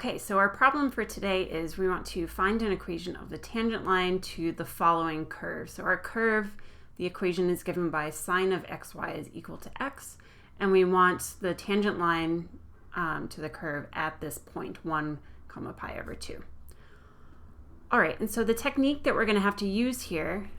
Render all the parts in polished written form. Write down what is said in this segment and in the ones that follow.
Okay, so our problem for today is we want to find an equation of the tangent line to the following curve. So our curve, the equation is given by sine of xy is equal to x, and we want the tangent line to the curve at this point, 1 comma pi over 2. All right, and so the technique that we're going to have to use here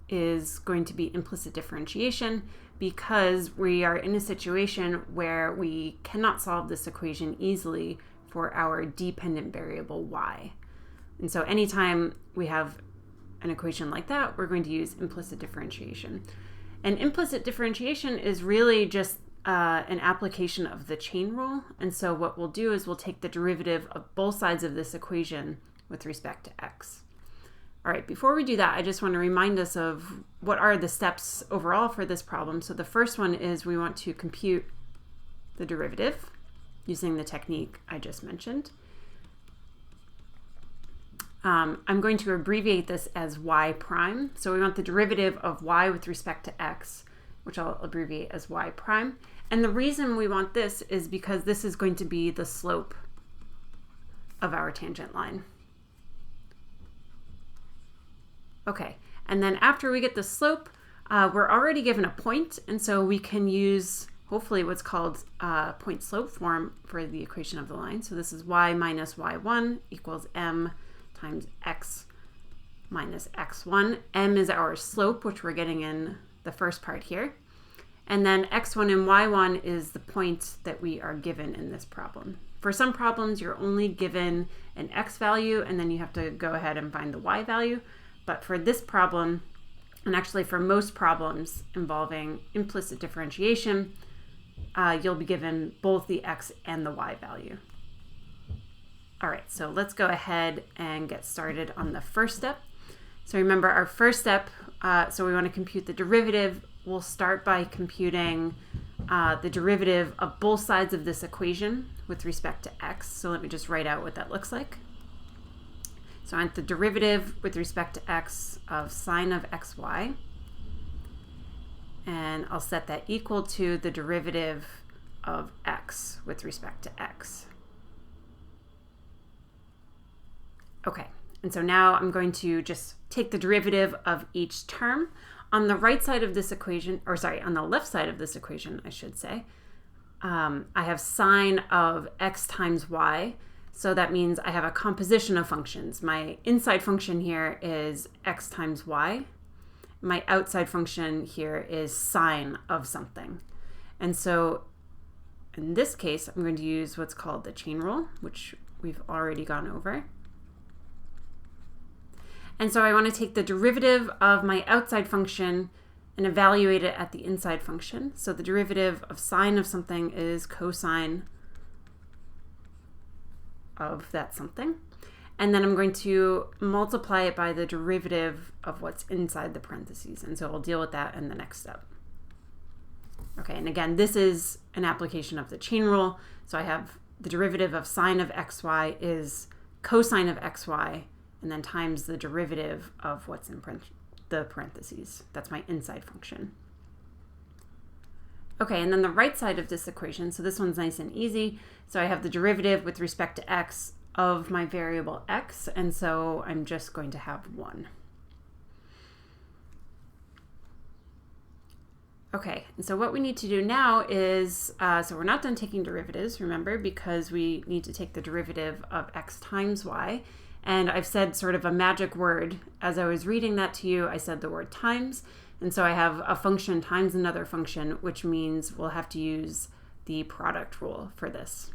is going to be implicit differentiation, because we are in a situation where we cannot solve this equation easily for our dependent variable y. And so anytime we have an equation like that, we're going to use implicit differentiation. And implicit differentiation is really just an application of the chain rule. And so what we'll do is we'll take the derivative of both sides of this equation with respect to x. All right, before we do that, I just want to remind us of what are the steps overall for this problem. So the first one is we want to compute the derivative using the technique I just mentioned. I'm going to abbreviate this as y prime. So we want the derivative of y with respect to x, which I'll abbreviate as y prime. And the reason we want this is because this is going to be the slope of our tangent line. Okay, and then after we get the slope, we're already given a point, and so we can use hopefully what's called point slope form for the equation of the line. So this is y minus y1 equals m times x minus x1. M is our slope, which we're getting in the first part here. And then x1 and y1 is the point that we are given in this problem. For some problems, you're only given an x value, and then you have to go ahead and find the y value. But for this problem, and actually for most problems involving implicit differentiation, you'll be given both the x and the y value. All right, so let's go ahead and get started on the first step. So remember our first step, so we want to compute the derivative. We'll start by computing the derivative of both sides of this equation with respect to x. So let me just write out what that looks like. So I want the derivative with respect to x of sine of xy, and I'll set that equal to the derivative of x with respect to x. Okay, and so now I'm going to just take the derivative of each term. On the right side of this equation, or sorry, on the left side of this equation, I should say, I have sine of x times y. So that means I have a composition of functions. My inside function here is x times y. My outside function here is sine of something. And so in this case, I'm going to use what's called the chain rule, which we've already gone over. And so I want to take the derivative of my outside function and evaluate it at the inside function. So the derivative of sine of something is cosine of that something. And then I'm going to multiply it by the derivative of what's inside the parentheses. And so we'll deal with that in the next step. Okay, and again, this is an application of the chain rule. So I have the derivative of sine of xy is cosine of xy, and then times the derivative of what's in the parentheses. That's my inside function. Okay, and then the right side of this equation, so this one's nice and easy. So I have the derivative with respect to x of my variable x, and so I'm just going to have 1. Okay, and so what we need to do now is, so we're not done taking derivatives, remember, because we need to take the derivative of x times y. And I've said sort of a magic word. As I was reading that to you, I said the word times. And so I have a function times another function, which means we'll have to use the product rule for this.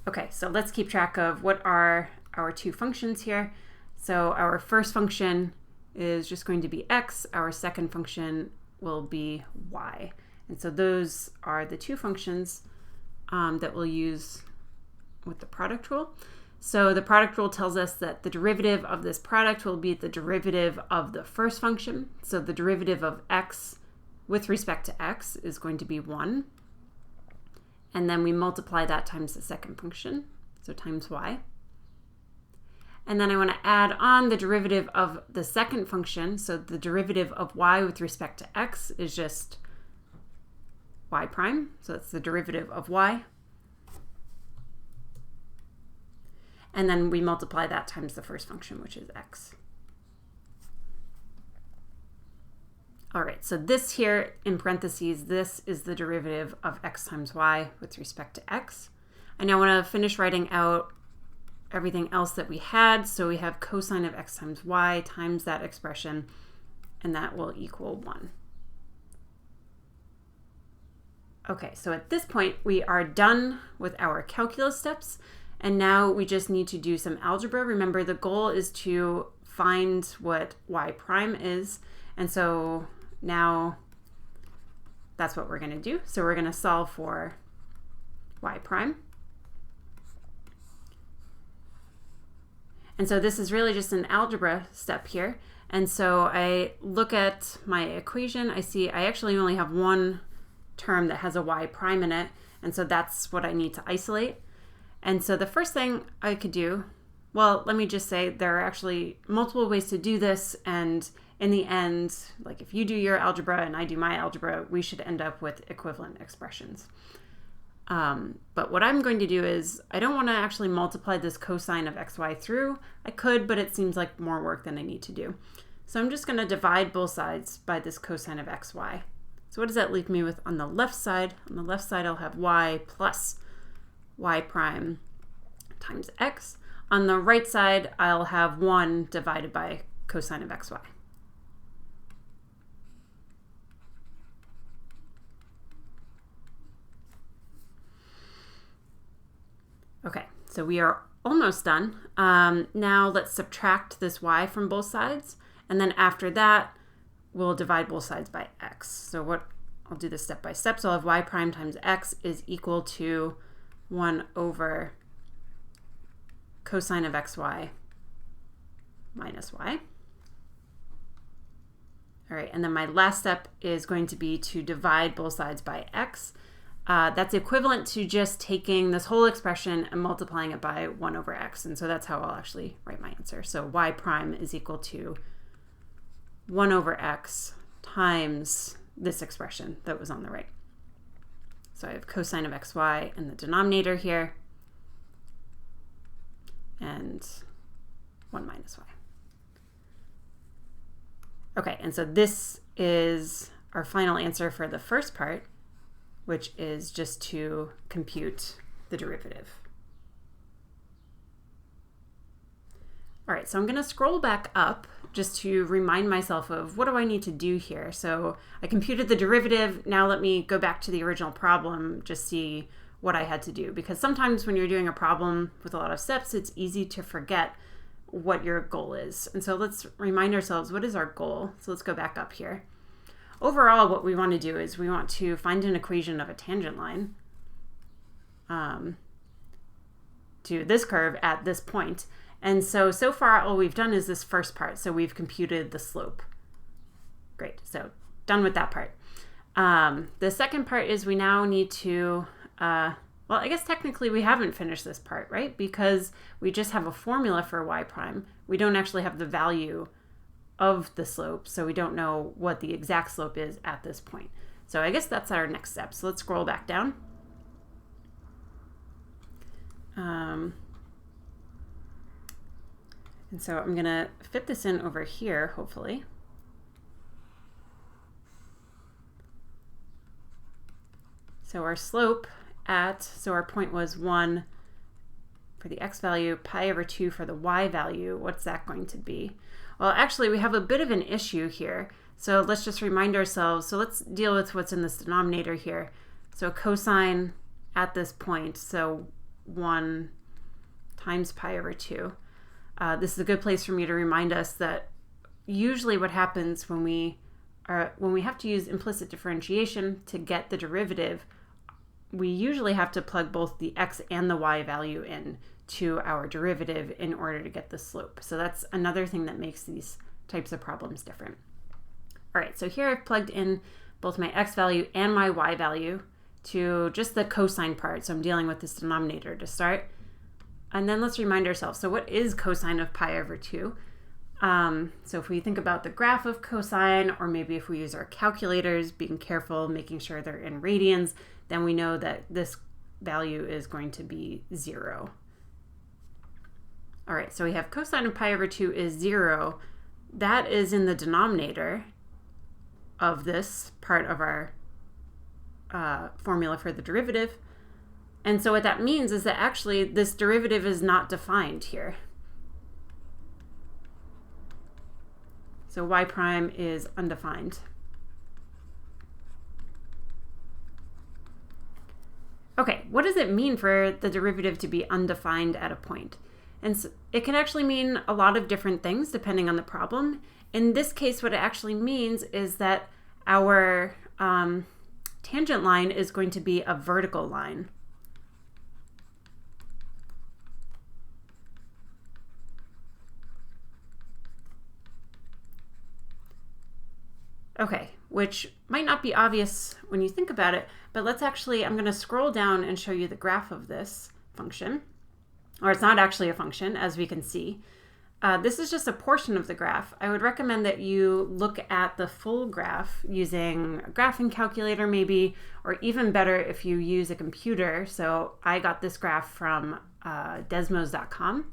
Okay, so let's keep track of what are our two functions here. So our first function is just going to be x. Our second function will be y. And so those are the two functions that we'll use with the product rule. So the product rule tells us that the derivative of this product will be the derivative of the first function. So the derivative of x with respect to x is going to be 1. And then we multiply that times the second function, so times y. And then I want to add on the derivative of the second function. So the derivative of y with respect to x is just y prime, so that's the derivative of y. And then we multiply that times the first function, which is x. All right, so this here in parentheses, this is the derivative of x times y with respect to x. I now want to finish writing out everything else that we had. So we have cosine of x times y times that expression, and that will equal 1. Okay, so at this point, we are done with our calculus steps, and now we just need to do some algebra. Remember, the goal is to find what y prime is, and so now that's what we're going to do. So we're going to solve for y prime. And so this is really just an algebra step here. And so I look at my equation, I see I actually only have one term that has a y prime in it, and so that's what I need to isolate. And so the first thing I could do, well, let me just say there are actually multiple ways to do this, and in the end, like if you do your algebra and I do my algebra, we should end up with equivalent expressions. But what I'm going to do is, I don't want to actually multiply this cosine of xy through. I could, but it seems like more work than I need to do. So I'm just going to divide both sides by this cosine of xy. So what does that leave me with on the left side? On the left side, I'll have y plus y prime times x. On the right side, I'll have 1 divided by cosine of xy. Okay, so we are almost done. Now let's subtract this y from both sides, and then after that, we'll divide both sides by x. So I'll do this step by step. So I'll have y prime times x is equal to 1 over cosine of xy minus y. All right, and then my last step is going to be to divide both sides by x. That's equivalent to just taking this whole expression and multiplying it by 1 over x. And so that's how I'll actually write my answer. So y prime is equal to 1 over x times this expression that was on the right. So I have cosine of xy in the denominator here, and 1 minus y. Okay, and so this is our final answer for the first part, which is just to compute the derivative. All right, so I'm going to scroll back up just to remind myself of what do I need to do here. So I computed the derivative. Now let me go back to the original problem, just see what I had to do. Because sometimes when you're doing a problem with a lot of steps, it's easy to forget what your goal is. And so let's remind ourselves, what is our goal? So let's go back up here. Overall, what we want to do is we want to find an equation of a tangent line to this curve at this point. And so far, all we've done is this first part. So we've computed the slope. Great, so done with that part. The second part is we now need to, well, I guess technically we haven't finished this part, right? Because we just have a formula for y prime. We don't actually have the value of the slope, so we don't know what the exact slope is at this point. So I guess that's our next step. So let's scroll back down. And so I'm gonna fit this in over here, hopefully. So our slope so our point was 1 for the x value, pi over 2 for the y value. What's that going to be? Well, actually, we have a bit of an issue here. So let's just remind ourselves. So let's deal with what's in this denominator here. So cosine at this point, so 1 times pi over 2. This is a good place for me to remind us that usually what happens when we have to use implicit differentiation to get the derivative, we usually have to plug both the x and the y value in to our derivative in order to get the slope. So that's another thing that makes these types of problems different. All right, so here I've plugged in both my x value and my y value to just the cosine part. So I'm dealing with this denominator to start. And then let's remind ourselves, so what is cosine of pi over 2? So if we think about the graph of cosine, or maybe if we use our calculators, being careful, making sure they're in radians, then we know that this value is going to be 0. All right, so we have cosine of pi over 2 is 0. That is in the denominator of this part of our formula for the derivative. And so what that means is that actually this derivative is not defined here. So y prime is undefined. Okay, what does it mean for the derivative to be undefined at a point? And so it can actually mean a lot of different things depending on the problem. In this case, what it actually means is that our tangent line is going to be a vertical line. Okay, which might not be obvious when you think about it, but let's actually, I'm going to scroll down and show you the graph of this function. Or it's not actually a function, as we can see. This is just a portion of the graph. I would recommend that you look at the full graph using a graphing calculator maybe, or even better if you use a computer. So I got this graph from desmos.com,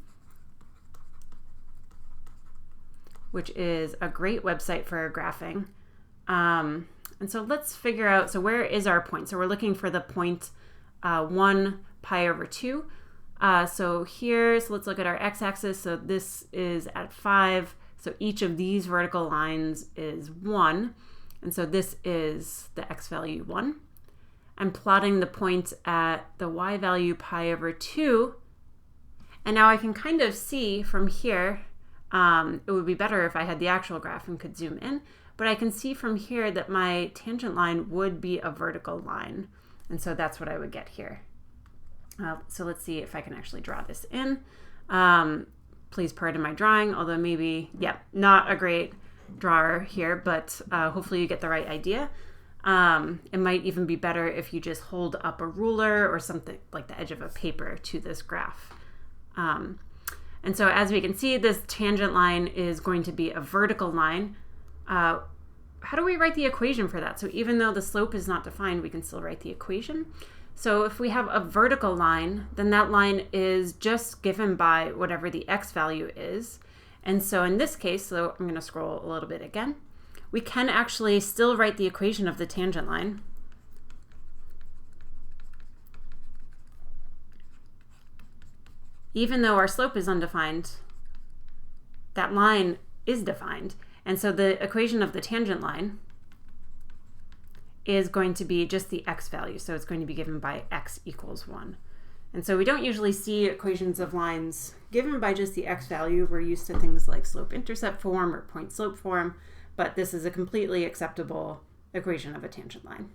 which is a great website for graphing. And so let's figure out, so where is our point? So we're looking for the point 1 pi over 2. So here, so let's look at our x-axis. So this is at 5. So each of these vertical lines is 1. And so this is the x value 1. I'm plotting the point at the y value pi over 2. And now I can kind of see from here, it would be better if I had the actual graph and could zoom in. But I can see from here that my tangent line would be a vertical line. And so that's what I would get here. So let's see if I can actually draw this in. Please pardon my drawing, although maybe, yeah, not a great drawer here, but hopefully you get the right idea. It might even be better if you just hold up a ruler or something like the edge of a paper to this graph. And so as we can see, this tangent line is going to be a vertical line. How do we write the equation for that? So even though the slope is not defined, we can still write the equation. So if we have a vertical line, then that line is just given by whatever the x value is. And so in this case, so I'm going to scroll a little bit again, we can actually still write the equation of the tangent line. Even though our slope is undefined, that line is defined. And so the equation of the tangent line is going to be just the x value. So it's going to be given by x equals 1. And so we don't usually see equations of lines given by just the x value. We're used to things like slope-intercept form or point-slope form, but this is a completely acceptable equation of a tangent line.